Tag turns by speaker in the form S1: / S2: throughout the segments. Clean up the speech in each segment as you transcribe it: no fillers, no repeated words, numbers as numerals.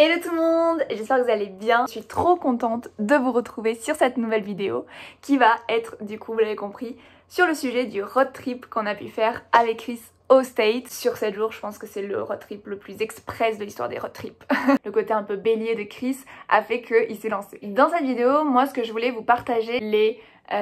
S1: Hello tout le monde, j'espère que vous allez bien. Je suis trop contente de vous retrouver sur cette nouvelle vidéo qui va être, du coup vous l'avez compris, sur le sujet du road trip qu'on a pu faire avec Chris au States. Sur 7 jours, je pense que c'est le road trip le plus express de l'histoire des road trips. Le côté un peu bélier de Chris a fait qu'il s'est lancé. Dans cette vidéo, moi ce que je voulais vous partager, les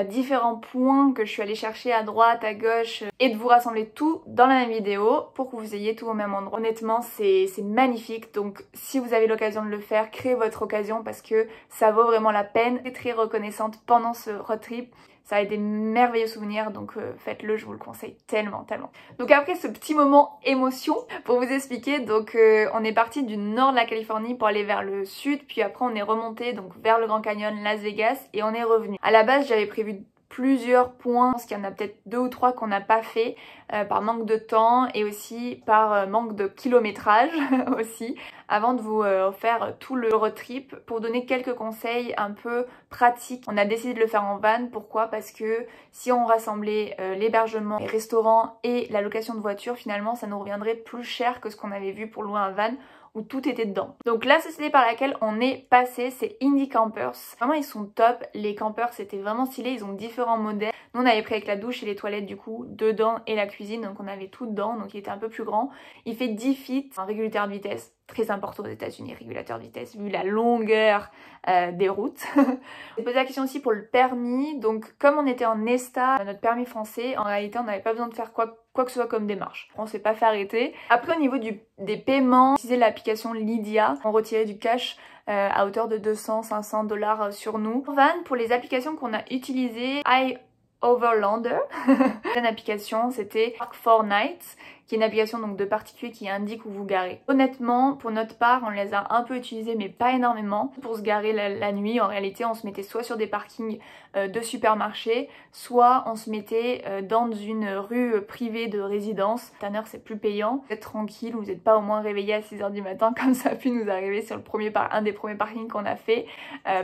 S1: différents points que je suis allée chercher à droite, à gauche et de vous rassembler tout dans la même vidéo pour que vous ayez tout au même endroit. Honnêtement c'est magnifique, donc si vous avez l'occasion de le faire, créez votre occasion parce que ça vaut vraiment la peine. Je suis très reconnaissante pendant ce road trip. Ça a été des merveilleux souvenirs, donc faites-le, je vous le conseille tellement. Donc après ce petit moment émotion, pour vous expliquer, donc on est parti du nord de la Californie pour aller vers le sud, puis après on est remonté donc vers le Grand Canyon, Las Vegas, et on est revenu. À la base j'avais prévu plusieurs points, je pense qu'il y en a peut-être 2 ou 3 qu'on n'a pas fait par manque de temps et aussi par manque de kilométrage aussi, avant de vous faire tout le road trip. Pour donner quelques conseils un peu pratiques, on a décidé de le faire en van. Pourquoi? Parce que si on rassemblait l'hébergement, les restaurants et la location de voiture, finalement ça nous reviendrait plus cher que ce qu'on avait vu pour louer un van où tout était dedans. Donc la société par laquelle on est passé, c'est Indie Campers. Vraiment ils sont top, les campers c'était vraiment stylé, ils ont différents modèles. Nous on avait pris avec la douche et les toilettes du coup dedans et la cuisine, donc on avait tout dedans, donc il était un peu plus grand. Il fait 10 feet, un régulateur de vitesse, très important aux États-Unis, régulateur de vitesse vu la longueur des routes. J'ai posé la question aussi pour le permis, donc comme on était en ESTA, notre permis français, en réalité on n'avait pas besoin de faire quoi que ce soit comme démarche. On s'est pas fait arrêter. Après au niveau des paiements, on utilisait l'application Lydia, on retirait du cash à hauteur de 200-500 $ sur nous. Van, pour les applications qu'on a utilisées, iOverlander, une application, c'était Park4Nights, qui est une application donc de particuliers qui indique où vous garez. Honnêtement, pour notre part, on les a un peu utilisés mais pas énormément. Pour se garer la nuit, en réalité, on se mettait soit sur des parkings de supermarchés, soit on se mettait dans une rue privée de résidence. À une heure, c'est plus payant. Vous êtes tranquille, vous n'êtes pas au moins réveillé à 6 h du matin comme ça a pu nous arriver sur un des premiers parkings qu'on a fait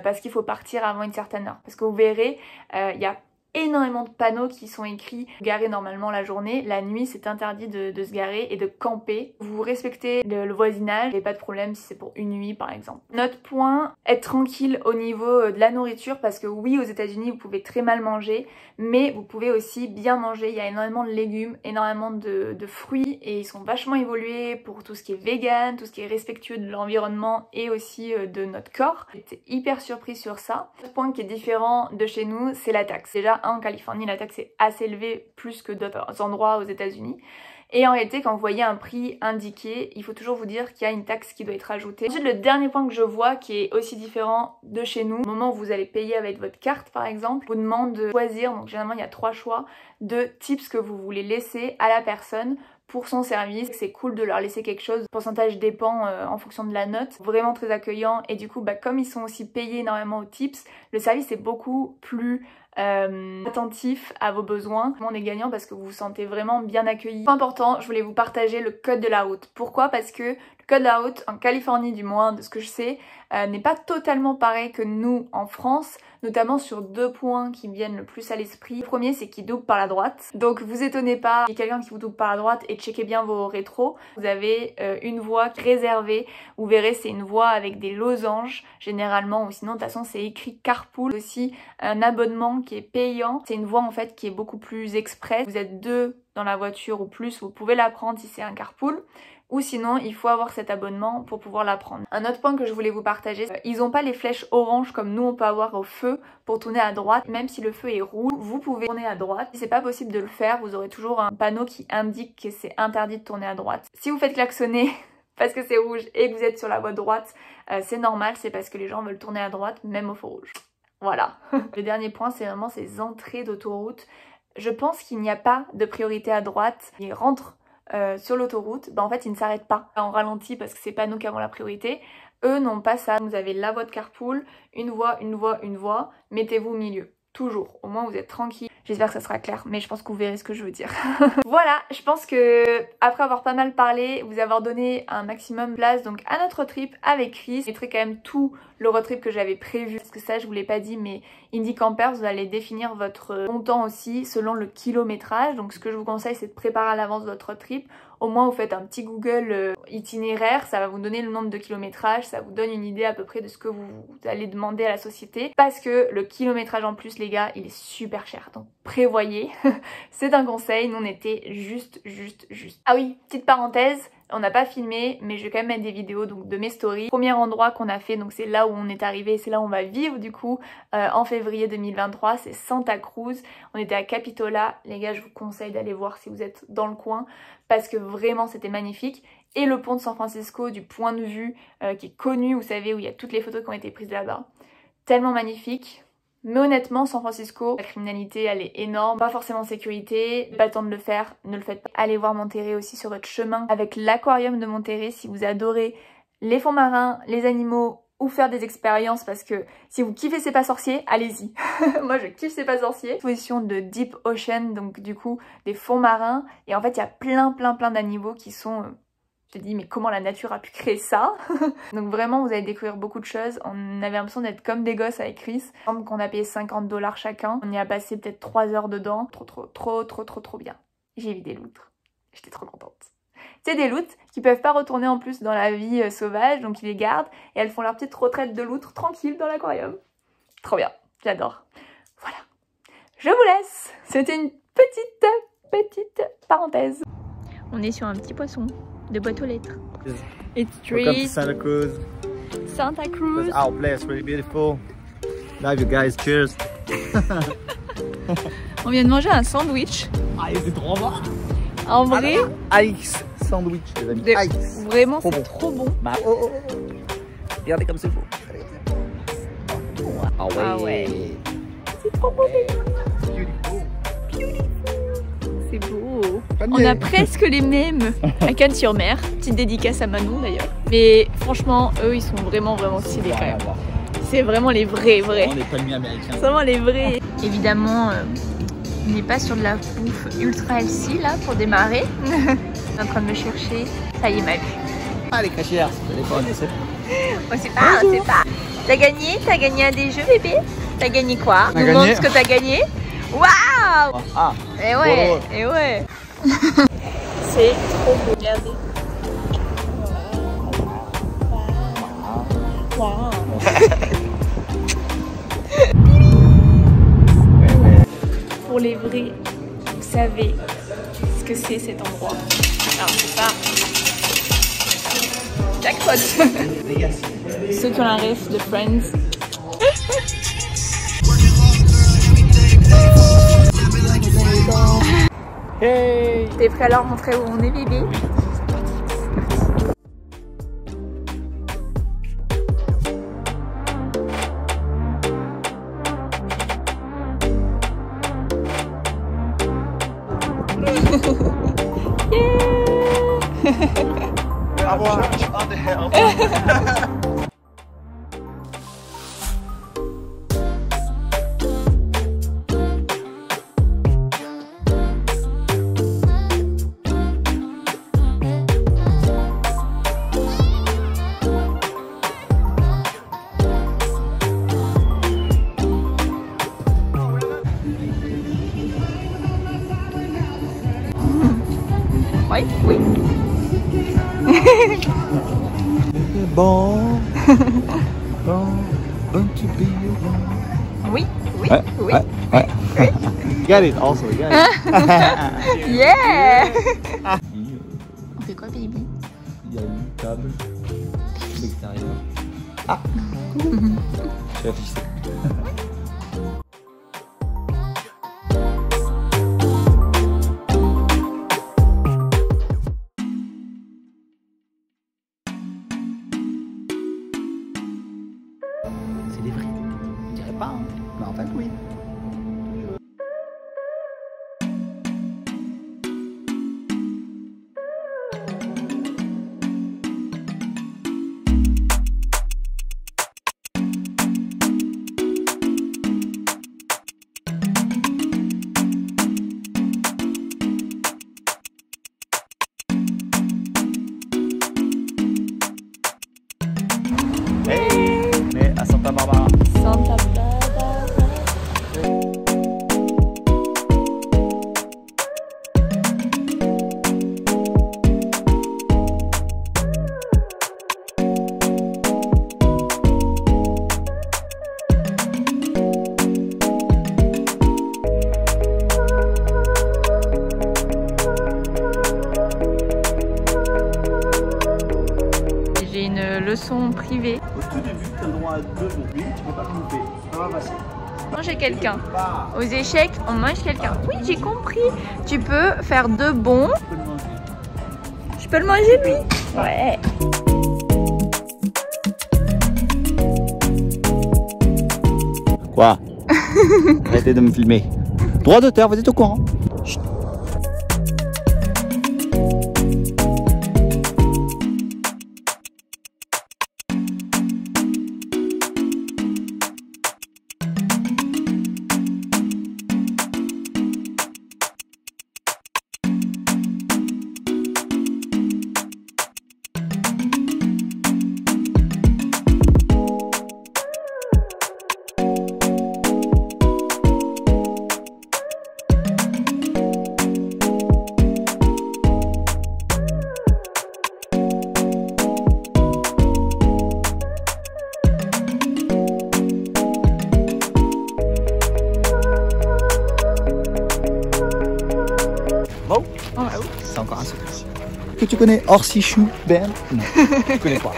S1: parce qu'il faut partir avant une certaine heure. Parce que vous verrez, il y a énormément de panneaux qui sont écrits garer normalement la journée. La nuit c'est interdit de se garer et de camper. Vous respectez le voisinage et pas de problème si c'est pour une nuit par exemple. Notre point, être tranquille au niveau de la nourriture parce que oui aux États-Unis vous pouvez très mal manger mais vous pouvez aussi bien manger. Il y a énormément de légumes, énormément de fruits et ils sont vachement évolués pour tout ce qui est vegan, tout ce qui est respectueux de l'environnement et aussi de notre corps. J'étais hyper surprise sur ça. Le point qui est différent de chez nous c'est la taxe. Déjà en Californie la taxe est assez élevée plus que d'autres endroits aux États-Unis. Et en réalité, quand vous voyez un prix indiqué, il faut toujours vous dire qu'il y a une taxe qui doit être ajoutée. Ensuite, le dernier point que je vois qui est aussi différent de chez nous, au moment où vous allez payer avec votre carte par exemple, vous demande de choisir, donc généralement il y a 3 choix, de tips que vous voulez laisser à la personne pour son service. C'est cool de leur laisser quelque chose, le pourcentage dépend en fonction de la note, vraiment très accueillant et du coup comme ils sont aussi payés énormément aux tips, le service est beaucoup plus attentif à vos besoins. On est gagnant parce que vous vous sentez vraiment bien accueilli. Point important, je voulais vous partager le code de la route. Pourquoi? Parce que le code de la route, en Californie du moins, de ce que je sais, n'est pas totalement pareil que nous en France, notamment sur 2 points qui me viennent le plus à l'esprit. Le premier c'est qu'il double par la droite, donc vous étonnez pas, il y a quelqu'un qui vous double par la droite et checkez bien vos rétros. Vous avez une voie réservée, vous verrez c'est une voie avec des losanges généralement, ou sinon de toute façon c'est écrit carpool. Aussi un abonnement qui est payant, c'est une voie en fait qui est beaucoup plus express. Vous êtes 2 dans la voiture ou plus, vous pouvez la prendre si c'est un carpool. Ou sinon il faut avoir cet abonnement pour pouvoir la prendre. Un autre point que je voulais vous partager, ils n'ont pas les flèches orange comme nous on peut avoir au feu pour tourner à droite. Même si le feu est rouge, vous pouvez tourner à droite. Si c'est pas possible de le faire, vous aurez toujours un panneau qui indique que c'est interdit de tourner à droite. Si vous faites klaxonner parce que c'est rouge et que vous êtes sur la voie droite, c'est normal, c'est parce que les gens veulent tourner à droite même au feu rouge. Voilà. Le dernier point c'est vraiment ces entrées d'autoroute. Je pense qu'il n'y a pas de priorité à droite. Ils rentrent sur l'autoroute, en fait ils ne s'arrêtent pas en ralenti parce que c'est pas nous qui avons la priorité. Eux n'ont pas ça. Vous avez la voie de carpool, une voie, mettez-vous au milieu. Toujours, au moins vous êtes tranquille. J'espère que ça sera clair, mais je pense que vous verrez ce que je veux dire. Voilà, je pense que après avoir pas mal parlé, vous avoir donné un maximum de place donc à notre trip avec Chris. Je mettrai quand même tout le road trip que j'avais prévu, parce que ça je vous l'ai pas dit, mais Indie Campers, vous allez définir votre montant aussi selon le kilométrage. Donc ce que je vous conseille c'est de préparer à l'avance votre road trip. Au moins vous faites un petit Google itinéraire, ça va vous donner le nombre de kilométrages, ça vous donne une idée à peu près de ce que vous allez demander à la société. Parce que le kilométrage en plus les gars, il est super cher, donc prévoyez. C'est un conseil, nous on était juste. Ah oui, petite parenthèse, on n'a pas filmé, mais je vais quand même mettre des vidéos donc de mes stories. Premier endroit qu'on a fait, donc c'est là où on est arrivé, c'est là où on va vivre du coup en février 2023, c'est Santa Cruz. On était à Capitola, les gars je vous conseille d'aller voir si vous êtes dans le coin, parce que vraiment c'était magnifique. Et le pont de San Francisco, du point de vue qui est connu, vous savez, où il y a toutes les photos qui ont été prises là-bas. Tellement magnifique. Mais honnêtement, San Francisco, la criminalité elle est énorme, pas forcément en sécurité, pas le temps de le faire, ne le faites pas. Allez voir Monterrey aussi sur votre chemin avec l'aquarium de Monterrey si vous adorez les fonds marins, les animaux ou faire des expériences, parce que si vous kiffez C'est pas sorcier, allez-y. Moi je kiffe C'est pas sorcier. Position de Deep Ocean, donc du coup des fonds marins, et en fait il y a plein d'animaux qui sont... Je te dis mais comment la nature a pu créer ça? Donc vraiment vous allez découvrir beaucoup de choses. On avait l'impression d'être comme des gosses avec Chris. Comme qu'on a payé 50 $ chacun. On y a passé peut-être 3 heures dedans. Trop bien. J'ai vu des loutres. J'étais trop contente. C'est des loutres qui peuvent pas retourner en plus dans la vie sauvage, donc ils les gardent et elles font leur petite retraite de loutres tranquille dans l'aquarium. Trop bien, j'adore. Voilà. Je vous laisse. C'était une petite parenthèse. On est sur un petit poisson de boîte aux lettres. It's
S2: Welcome to Santa Cruz.
S1: Santa Cruz.
S2: Our place, really beautiful. Love you guys, cheers.
S1: On vient de manger un sandwich.
S2: Ah, il était trop bon.
S1: En vrai,
S2: Ice sandwich, les amis. Ice.
S1: Vraiment
S2: Trop
S1: c'est
S2: bon.
S1: trop bon.
S2: Bah, oh. Regardez comme c'est beau. Ah ouais.
S1: Ah ouais. C'est trop beau.
S2: Beautiful.
S1: C'est beau. On a presque les mêmes à Cannes-sur-Mer. Petite dédicace à Manon d'ailleurs. Mais franchement, eux ils sont vraiment stylés quand même. C'est vraiment les vrais.
S2: On n'est pas le américain.
S1: C'est vraiment les vrais. Évidemment, on n'est pas sur de la bouffe ultra healthy là pour démarrer. On est en train de me chercher. Ça y est, ma vue.
S2: Ah, les crachères, ça dépend, on sait
S1: On sait pas. T'as gagné un des jeux, bébé? T'as gagné quoi?
S2: On a
S1: Nous montre
S2: gagné.
S1: ce que t'as gagné. Waouh!
S2: Ah,
S1: Et ouais. C'est trop beau, regardez. Wow. Pour les vrais, vous savez ce que c'est cet endroit. Alors c'est pas jackpot. Ceux qui ont la ref de Friends.
S2: hey.
S1: T'es prêt à leur montrer où on est, bébé? Oui.
S2: Bon to be alone.
S1: Oui.
S2: You got it also, you got it.
S1: Yeah. On fait quoi, baby?
S2: Il y a une table à l'extérieur. Ah. Je réfléchissais. C'est des vrais. Je dirais pas, hein. Mais en fait, oui. Hey, mais à Santa Barbara.
S1: Santa Barbara. leçon privée.
S2: Au tout début, tu as le droit à 2 bons. Lui, tu peux pas le louper. Ça va passer.
S1: Manger quelqu'un. Aux échecs, on mange quelqu'un. Oui, j'ai compris. Tu peux faire 2 bons.
S2: Tu peux le manger.
S1: Je peux le manger lui. Ouais.
S2: Quoi? Arrêtez de me filmer. Droit d'auteur, vous êtes au courant? Chut. Bon, c'est encore un secret. Que tu connais Orsi Chou Ben? Non, tu connais pas.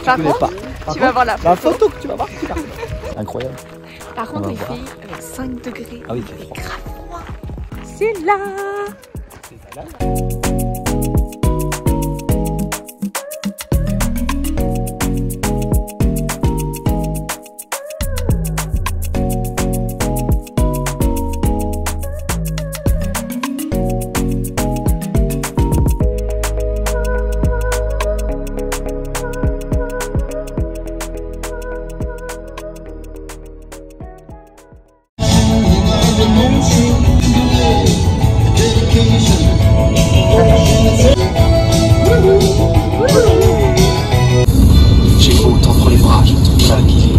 S1: Par contre, tu vas voir la photo.
S2: Que tu vas voir, c'est incroyable.
S1: Par contre, il fait 5 degrés.
S2: Ah oui, il fait froid.
S1: Grave froid. C'est là.
S2: J'ai beau tendre les bras, je ne trouve pas qui vit.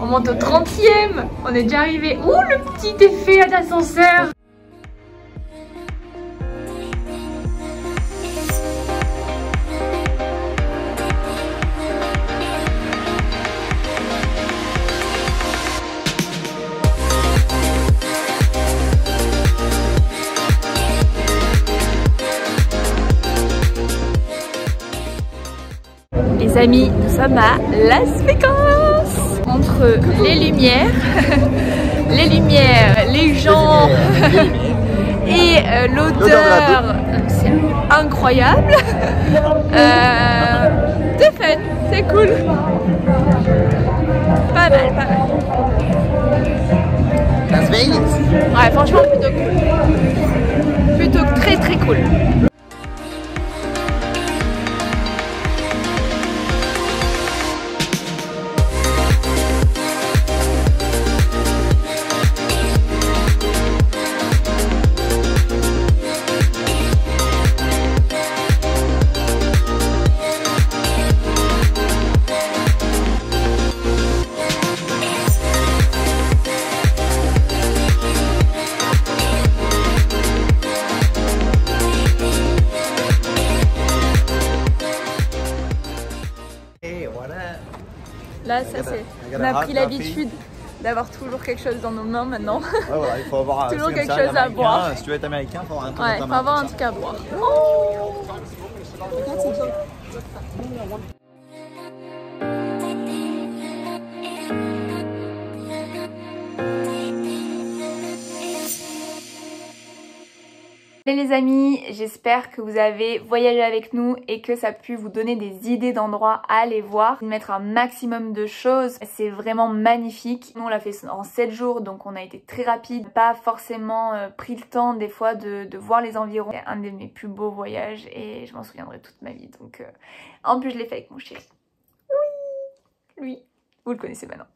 S1: On monte au 30e. On est déjà arrivé. Ouh, le petit effet d'ascenseur. Les amis, nous sommes à Las Vegas. Entre les lumières, les gens et l'odeur, c'est incroyable. C'est fun, c'est cool. Pas mal, pas mal.
S2: Las Vegas.
S1: Ouais, franchement, plutôt cool. Plutôt très très cool. Là, ça c'est. On a pris l'habitude d'avoir toujours quelque chose dans nos mains maintenant.
S2: Ouais, voilà, il faut avoir
S1: toujours quelque chose à boire.
S2: Si tu veux être américain, il faut avoir un truc
S1: Ouais, il faut avoir un truc à boire. Oh. Salut les amis, j'espère que vous avez voyagé avec nous et que ça a pu vous donner des idées d'endroits à aller voir. Mettre un maximum de choses, c'est vraiment magnifique. Nous on l'a fait en 7 jours donc on a été très rapide, pas forcément pris le temps des fois de voir les environs. C'est un de mes plus beaux voyages et je m'en souviendrai toute ma vie donc en plus je l'ai fait avec mon chéri. Oui, lui. Vous le connaissez maintenant.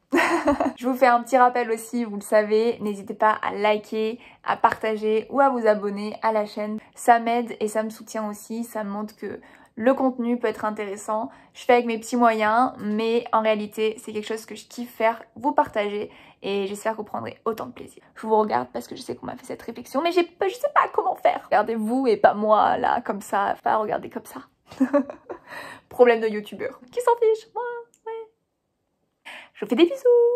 S1: Je vous fais un petit rappel aussi, vous le savez, n'hésitez pas à liker, à partager ou à vous abonner à la chaîne. Ça m'aide et ça me soutient aussi, ça me montre que le contenu peut être intéressant. Je fais avec mes petits moyens, mais en réalité, c'est quelque chose que je kiffe faire, vous partager, et j'espère que vous prendrez autant de plaisir. Je vous regarde parce que je sais qu'on m'a fait cette réflexion, mais je sais pas comment faire. Regardez-vous et pas moi, là, comme ça, pas regarder comme ça. Problème de youtubeur. Qui s'en fiche? Moi, ouais. Je vous fais des bisous.